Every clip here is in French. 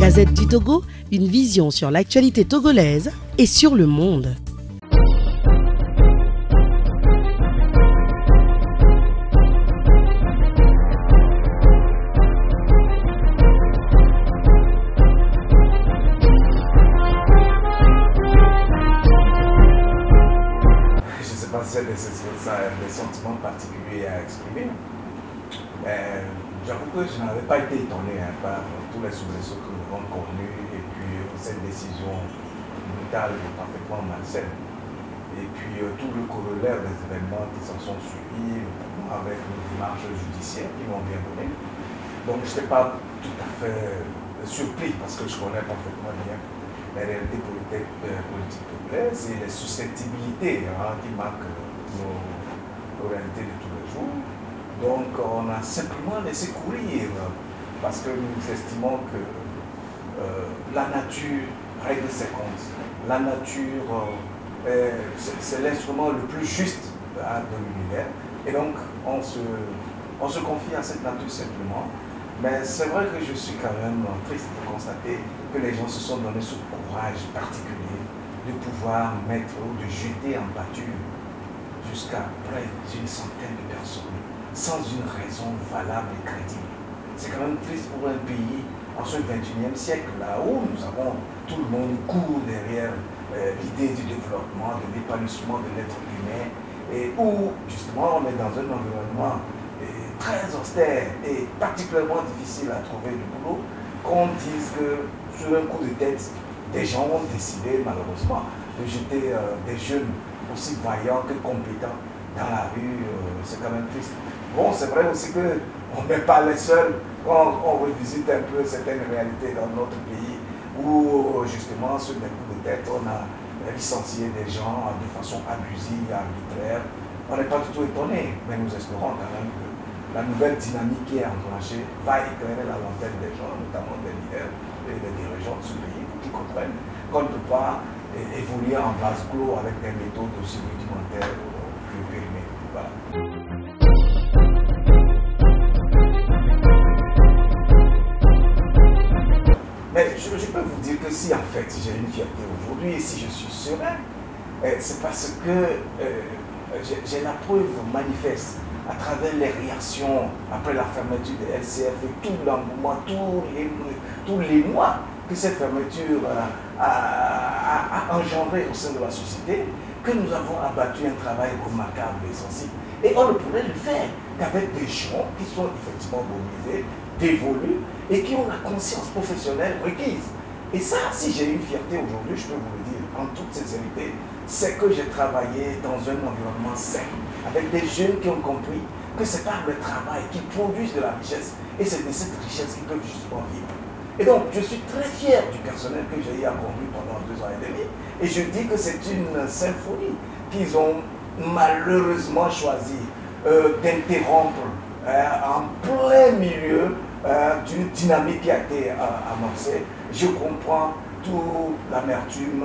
Gazette du Togo, une vision sur l'actualité togolaise et sur le monde. Des sentiments particuliers à exprimer. J'avoue que je n'avais pas été étonné par tous les soubresauts que nous avons connus et puis cette décision brutale et parfaitement malsaine. Et puis tout le corollaire des événements qui s'en sont suivis, notamment avec nos démarches judiciaires qui m'ont bien donné. Donc je n'étais pas tout à fait surpris parce que je connais parfaitement bien les réalités politiques togolaises et les susceptibilités qui marquent nos réalités de tous les jours. Donc on a simplement laissé courir parce que nous estimons que la nature règle ses comptes. La nature, c'est l'instrument le plus juste de l'univers. Et donc on se confie à cette nature simplement. Mais c'est vrai que je suis quand même triste de constater que les gens se sont donné ce courage particulier de pouvoir mettre ou de jeter en pâture jusqu'à près d'une centaine de personnes, sans une raison valable et crédible. C'est quand même triste pour un pays en ce 21e siècle, là où nous avons tout le monde court derrière l'idée du développement, de l'épanouissement de l'être humain, et où justement on est dans un environnement très austère et particulièrement difficile à trouver du boulot, qu'on dise que sur un coup de tête, des gens ont décidé malheureusement de jeter des jeunes aussi vaillants que compétents dans la rue, c'est quand même triste. Bon, c'est vrai aussi qu'on n'est pas les seuls quand on revisite un peu certaines réalités dans notre pays où justement sur des coups de tête, on a licencié des gens de façon abusive, arbitraire. On n'est pas du tout étonné, mais nous espérons quand même que la nouvelle dynamique qui est enclenchée va éclairer la lanterne des gens, notamment des leaders et des dirigeants de ce pays, qui comprennent qu'on ne peut pas évoluer en vase clos avec des méthodes aussi rudimentaires que périmées. Voilà. Mais je peux vous dire que si en fait j'ai une fierté aujourd'hui et si je suis serein, c'est parce que j'ai la preuve manifeste à travers les réactions après la fermeture de LCF et tout l'engouement, tous les mois que cette fermeture a engendré au sein de la société, que nous avons abattu un travail remarquable et sensible. Et on ne pourrait le faire qu'avec des gens qui sont effectivement mobilisés, dévolus et qui ont la conscience professionnelle requise. Et ça, si j'ai une fierté aujourd'hui, je peux vous le dire en toute sincérité, c'est que j'ai travaillé dans un environnement sain, avec des jeunes qui ont compris que c'est par le travail qu'ils produisent de la richesse et c'est de cette richesse qu'ils peuvent justement vivre. Et donc, je suis très fier du personnel que j'ai eu à conduire pendant 2 ans et demi. Et je dis que c'est une symphonie qu'ils ont malheureusement choisi d'interrompre en plein milieu d'une dynamique qui a été amorcée. Je comprends toute l'amertume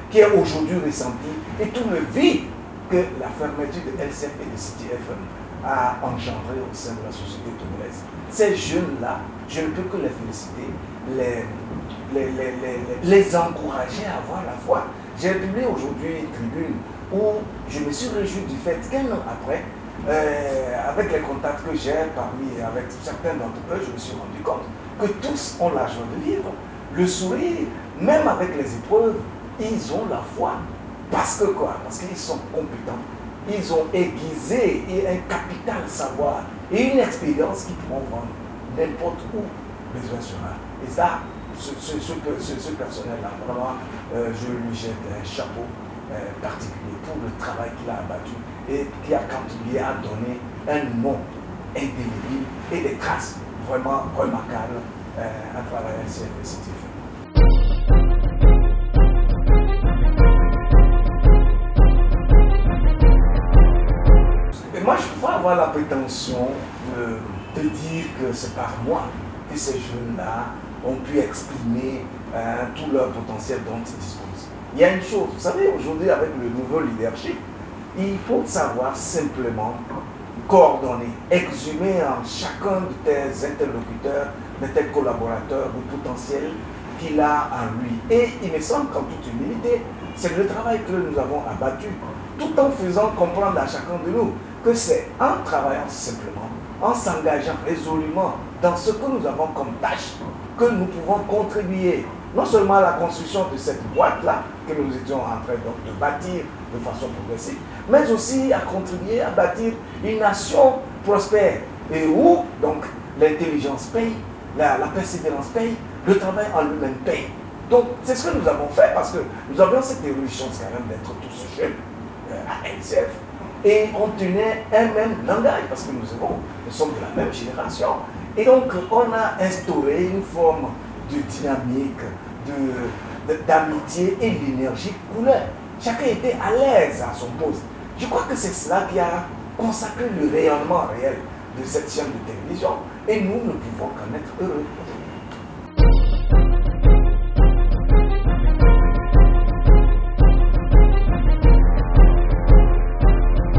qui est aujourd'hui ressentie et tout le vide que la fermeture de LCF et de City FM a engendré au sein de la société togolaise. Ces jeunes-là, je ne peux que les féliciter, les encourager à avoir la foi. J'ai publié aujourd'hui une tribune où je me suis réjoui du fait qu'un an après, avec les contacts que j'ai avec certains d'entre eux, je me suis rendu compte que tous ont la joie de vivre, le sourire, même avec les épreuves, ils ont la foi. Parce que quoi? Parce qu'ils sont compétents. Ils ont aiguisé un capital savoir et une expérience qui pourront vendre n'importe où besoin sera. Et ça, ce personnel-là, vraiment, je lui jette un chapeau particulier pour le travail qu'il a abattu et qui a contribué à donner un nom indélébile et des traces vraiment remarquables à travers LCF et CTF. Et moi, je ne peux pas avoir la prétention de dire que c'est par moi que ces jeunes-là ont pu exprimer tout leur potentiel dont ils disposent. Il y a une chose, vous savez, aujourd'hui, avec le nouveau leadership, il faut savoir simplement coordonner, exhumer en chacun de tes interlocuteurs, de tes collaborateurs, le potentiel qu'il a en lui. Et il me semble qu'en toute humilité, c'est le travail que nous avons abattu, tout en faisant comprendre à chacun de nous que c'est en travaillant simplement, en s'engageant résolument dans ce que nous avons comme tâche, que nous pouvons contribuer non seulement à la construction de cette boîte-là, que nous étions en train donc de bâtir de façon progressive, mais aussi à contribuer à bâtir une nation prospère, et où donc l'intelligence paye, la persévérance paye, le travail en lui-même paye. Donc c'est ce que nous avons fait, parce que nous avions cette chance quand même d'être tous jeunes à LCF, et on tenait un même langage, parce que nous sommes de la même génération. Et donc on a instauré une forme de dynamique, d'amitié et d'énergie couleur. Chacun était à l'aise à son poste. Je crois que c'est cela qui a consacré le rayonnement réel de cette chaîne de télévision, et nous ne pouvons qu'en être heureux.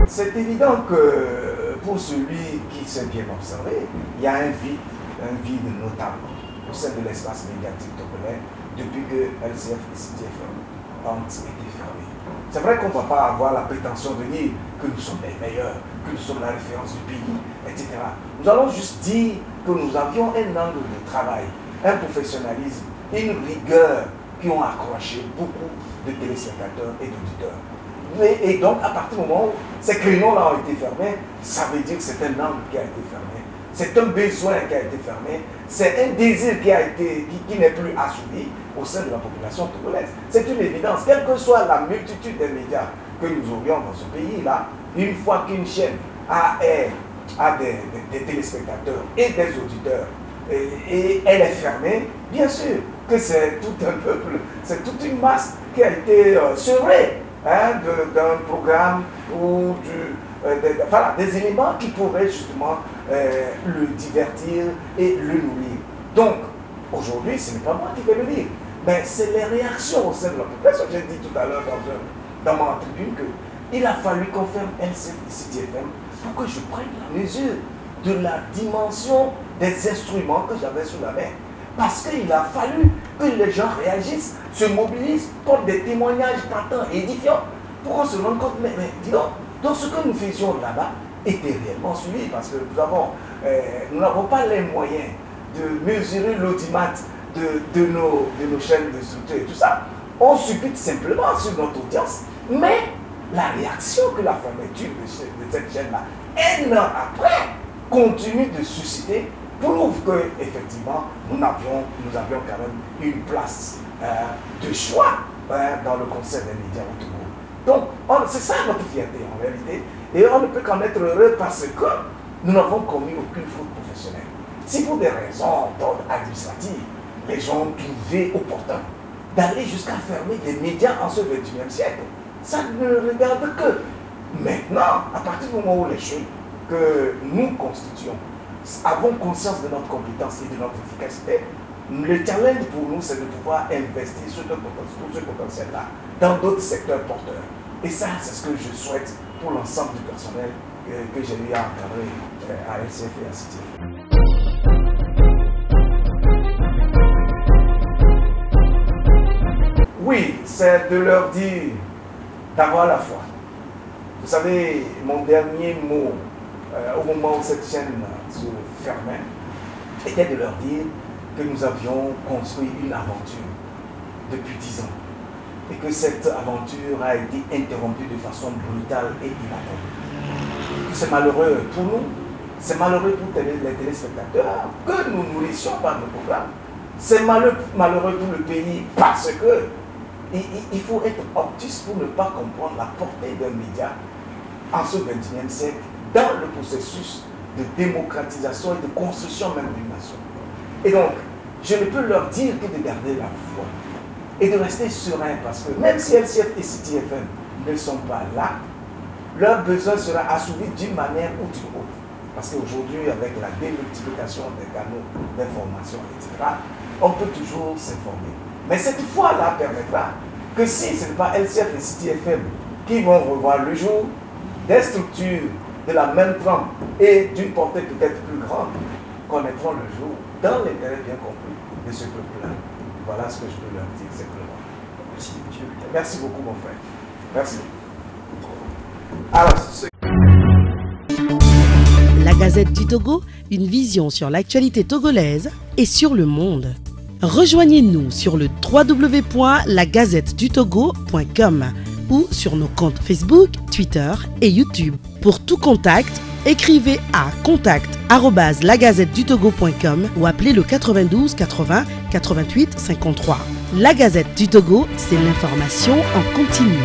C'est évident que pour celui qui s'est bien observé, il y a un vide notable au sein de l'espace médiatique togolais depuis que LCF et CTFM ont été fermés. C'est vrai qu'on ne va pas avoir la prétention de dire que nous sommes les meilleurs, que nous sommes la référence du pays, etc. Nous allons juste dire que nous avions un angle de travail, un professionnalisme, une rigueur qui ont accroché beaucoup de téléspectateurs et d'auditeurs. Et donc, à partir du moment où ces créneaux-là ont été fermés, ça veut dire que c'est un angle qui a été fermé, c'est un besoin qui a été fermé, c'est un désir qui n'est plus assouvi au sein de la population togolaise. C'est une évidence, quelle que soit la multitude des médias que nous aurions dans ce pays-là, une fois qu'une chaîne a des téléspectateurs et des auditeurs, et elle est fermée, bien sûr que c'est tout un peuple, c'est toute une masse qui a été sevrée d'un programme ou des éléments qui pourraient justement le divertir et le nourrir. Donc, aujourd'hui, ce n'est pas moi qui vais le dire, mais c'est les réactions au sein de la population. J'ai dit tout à l'heure dans ma tribune qu'il a fallu qu'on ferme LCF et CTFM pour que je prenne la mesure de la dimension des instruments que j'avais sous la main. Parce qu'il a fallu que les gens réagissent, se mobilisent, portent des témoignages patents et édifiants pour qu'on se rende compte, mais dis donc ce que nous faisions là-bas était réellement suivi, parce que nous n'avons pas les moyens de mesurer l'audimat de nos chaînes de structure et tout ça. On suppute simplement sur notre audience, mais la réaction que la fermeture de cette chaîne-là, un an après, continue de susciter, prouve qu'effectivement, nous avions quand même une place de choix dans le Conseil des médias au Togo. Donc, c'est ça notre fierté en réalité. Et on ne peut qu'en être heureux parce que nous n'avons commis aucune faute professionnelle. Si pour des raisons d'ordre administratif, les gens ont trouvé opportun d'aller jusqu'à fermer des médias en ce 21e siècle, ça ne regarde que maintenant, à partir du moment où les choses que nous constituons avons conscience de notre compétence et de notre efficacité, le challenge pour nous, c'est de pouvoir investir tout ce potentiel-là dans d'autres secteurs porteurs. Et ça, c'est ce que je souhaite pour l'ensemble du personnel que j'ai eu à encadrer à LCF et à CTF. Oui, c'est de leur dire d'avoir la foi. Vous savez, mon dernier mot au moment où cette chaîne se fermait était de leur dire que nous avions construit une aventure depuis 10 ans et que cette aventure a été interrompue de façon brutale et inattendue. C'est malheureux pour nous, c'est malheureux pour les téléspectateurs que nous nourrissions par nos programmes. C'est malheureux pour le pays parce que il faut être obtus pour ne pas comprendre la portée d'un média en ce 21e siècle dans le processus de démocratisation et de construction même d'une nation. Et donc, je ne peux leur dire que de garder la foi et de rester serein parce que même si LCF et CTFM ne sont pas là, leur besoin sera assouvi d'une manière ou d'une autre. Parce qu'aujourd'hui, avec la démultiplication des canaux d'information, etc., on peut toujours s'informer. Mais cette foi-là permettra que si ce n'est pas LCF et CTFM qui vont revoir le jour, des structures de la même trempe et d'une portée peut-être plus grande connaîtront le jour dans l'intérêt bien compris de ce peuple-là. Voilà ce que je peux leur dire simplement. Merci, monsieur. Merci beaucoup, mon frère. Merci. Alors, La Gazette du Togo, une vision sur l'actualité togolaise et sur le monde. Rejoignez-nous sur le www.lagazettedutogo.com ou sur nos comptes Facebook, Twitter et YouTube. Pour tout contact, écrivez à contact@lagazettedutogo.com ou appelez le 92 80 88 53. La Gazette du Togo, c'est l'information en continu.